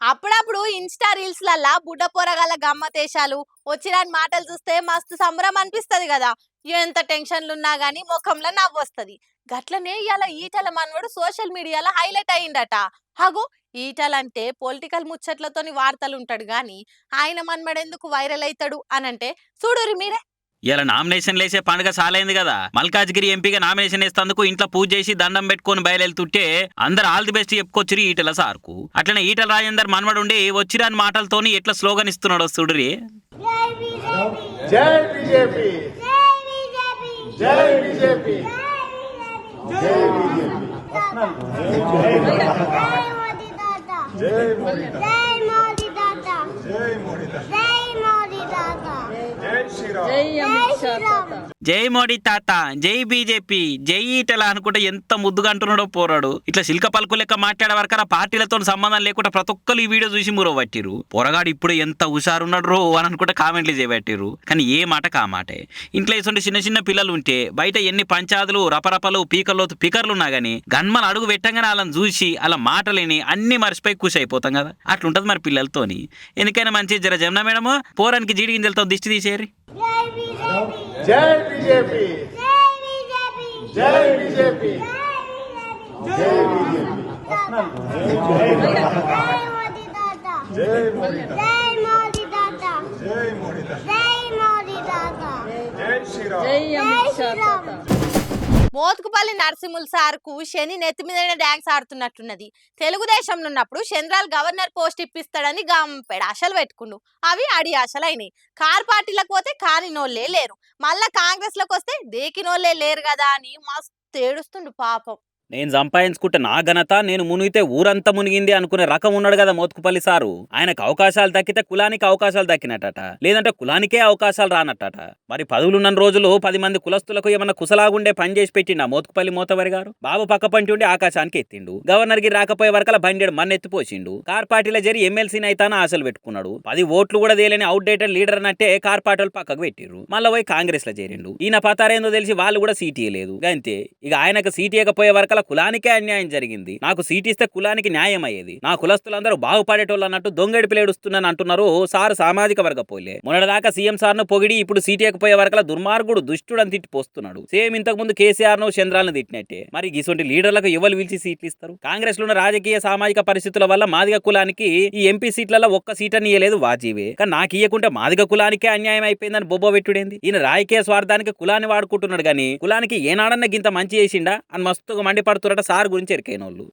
అప్పుడప్పుడు Insta reels లల్లా బుడ్డ పోరగాళ్ళ గమ్మతేశాలు వచ్చిరాని మాటలు చూస్తే మస్తు సంబరం అనిపిస్తది కదా. ఎంత టెన్షన్లున్నా గానీ ముఖంలో నవ్వొస్తది. గట్లనే ఇయాల ఈటల మనవడు సోషల్ మీడియాలో హైలైట్ అయ్యిండట. హగో, ఈటలంటే పొలిటికల్ ముచ్చట్లతోని వార్తలుంటాడు గాని ఆయన మన్మడెందుకు వైరల్ అవుతాడు అనంటే చూడురి మీరే. ఇలా నామినేషన్ వేసే పండుగ సాలైంది కదా. మల్కాజ్గిరి ఎంపీగా నామినేషన్ వేస్తేందుకు ఇంట్లో పూజ చేసి దండం పెట్టుకుని బయలుతుంటే అందరు ఆల్ ది బెస్ట్ చెప్పుకొచ్చిరి ఈటల సార్కు. అట్లనే ఈటల రాజేందర్ మనవడుండి వచ్చిరాని మాటలతోని ఎట్లా స్లోగన్ ఇస్తున్నాడు చూడురి. జై బీజేపీ, జై బీజేపీ, జై బీజేపీ, జై మోదీ తాత, జై మోదీ తాత, జై మోదీ తాత, జై మోదీ తాత, జై శ్రీరామ్, జై శ్రీరామ్, జై మోడీ తాత, జై బీజేపీ, జై ఈటల అనుకుంటే ఎంత ముద్దుగా అంటున్నాడో పోరాడు. ఇట్లా శిల్క పలుకు లెక్క మాట్లాడే వరకరా పార్టీలతో సంబంధం లేకుండా ప్రతి ఒక్కరు ఈ వీడియో చూసి మురో పట్టిరు. పోరగాడు ఇప్పుడు ఎంత హుషారున్నాడు రో అని అనుకుంటే కామెంట్లు చేయబట్టిరు. కానీ ఏ మాట కామాటే. ఇంట్లో ఇటువంటి చిన్న చిన్న పిల్లలు ఉంటే బయట ఎన్ని పంచాదులు రపరపలు పీకర్లోతు పికర్లు ఉన్నా గానీ గన్మలు అడుగు పెట్టంగానే వాళ్ళని చూసి అలా మాటలేని అన్ని మర్చిపోయి ఖుషి అయిపోతాం కదా. అట్లుంటది మరి పిల్లలతోని. ఎందుకైనా మంచి జర జమున మేడము పోరానికి జీడి గింజలతో దిష్టి తీసేరి. జై బీజేపీ, జై బీజేపీ, జై బీజేపీ, జై మోదీ తాత, జై మోదీ తాత, జై మోదీ తాత, జై మోదీ తాత, జై శ్రీరామ్, జై శ్రీరామ్. మోత్కుపల్లి నరసింహుల్ సార్కు శని నెత్తి మీద డాన్స్ ఆడుతున్నట్టున్నది. తెలుగుదేశంలో ఉన్నప్పుడు చంద్రాల్ గవర్నర్ పోస్ట్ ఇప్పిస్తాడని గంపెడు ఆశలు పెట్టుకుండు. అవి అడి ఆశలు అయినాయి. కార్ పార్టీలకు పోతే కానినోళ్లే లేరు, మళ్ళా కాంగ్రెస్ లకు వస్తే దేకినోళ్లే లేరు కదా అని మస్తు ఏడుస్తుండు పాపం. నేను సంపాదించుకుంటే నా ఘనత, నేను మునిగితే ఊరంతా మునిగింది అనుకునే రకం ఉన్నాడు కదా మోత్కుపల్లి సారు. ఆయనకు అవకాశాలు దక్కితే కులానికి అవకాశాలు దక్కినట్టట, లేదంటే కులానికే అవకాశాలు రానట్టట. మరి పదవులున్న రోజులు 10 మంది కులస్తులకు ఏమన్నా కుసలాగుండే పని చేసి పెట్టిండు మోత్కుపల్లి మోతవరి గారు. బాబు పక్క పంటి ఉండి ఆకాశానికి ఎత్తిండు. గవర్నర్ కి రాకపోయే వరకల బండేడు మన్న ఎత్తిపోసిండు. కార్ పార్టీలో చేరి ఎమ్మెల్సీని అయితాన ఆశలు పెట్టుకున్నాడు. 10 ఓట్లు కూడా తేలేని అవుట్డేటెడ్ లీడర్ అన్నట్టే కార్ పార్టీలు పక్కకు పెట్టిర్రు. మళ్ళీ పోయి కాంగ్రెస్ లో చేరిండు. ఈయన పతారేందో తెలిసి వాళ్ళు కూడా సీట్ ఇయ్యలేదు. అంతే, ఇక ఆయనకు సీట్ ఇవ్వకపోయే వరకల కులానికే అన్యాయం జరిగింది. నాకు సీట్ ఇస్తే కులానికి న్యాయం అయ్యేది, నా కులస్తులందరూ బాగుపడేటోళ్ళు అన్నట్టు దొంగడిపిలేడుస్తున్నాను అంటున్నారు సారు సామాజిక వర్గ పోలే. మొన్నటిదాకా సీఎం సార్ ను పొగిడి ఇప్పుడు సీట్ ఇవ్వకపోయే వరకల దుర్మార్గుడు దుష్టుడు అని తిట్టిపోస్తున్నాడు. సేమ్ ఇంతకు ముందు కేసీఆర్ ను చంద్రాలను తిట్టినట్టే. మరి ఇటువంటి లీడర్లకు ఎవరు పిలిచి సీట్లు ఇస్తారు? కాంగ్రెస్ లో ఉన్న రాజకీయ సామాజిక పరిస్థితుల వల్ల మాదిగ కులానికి ఈ ఎంపీ సీట్లలో ఒక్క సీట్ అని ఇయ్యలేదు వాజీవే. కానీ నాకు ఇయ్యకుంటే మాదిగ కులానికే అన్యాయం అయిపోయిందని బొబ్బ పెట్టుడేంది? ఈయన రాజకీయ స్వార్థానికి కులాన్ని వాడుకుంటున్నాడు గానీ కులానికి ఏనాడన్నా గింత మంచి చేసిండా అని మస్తుగా మండిపడుతున్నట సార్ గురించి ఎరికైనోళ్ళు.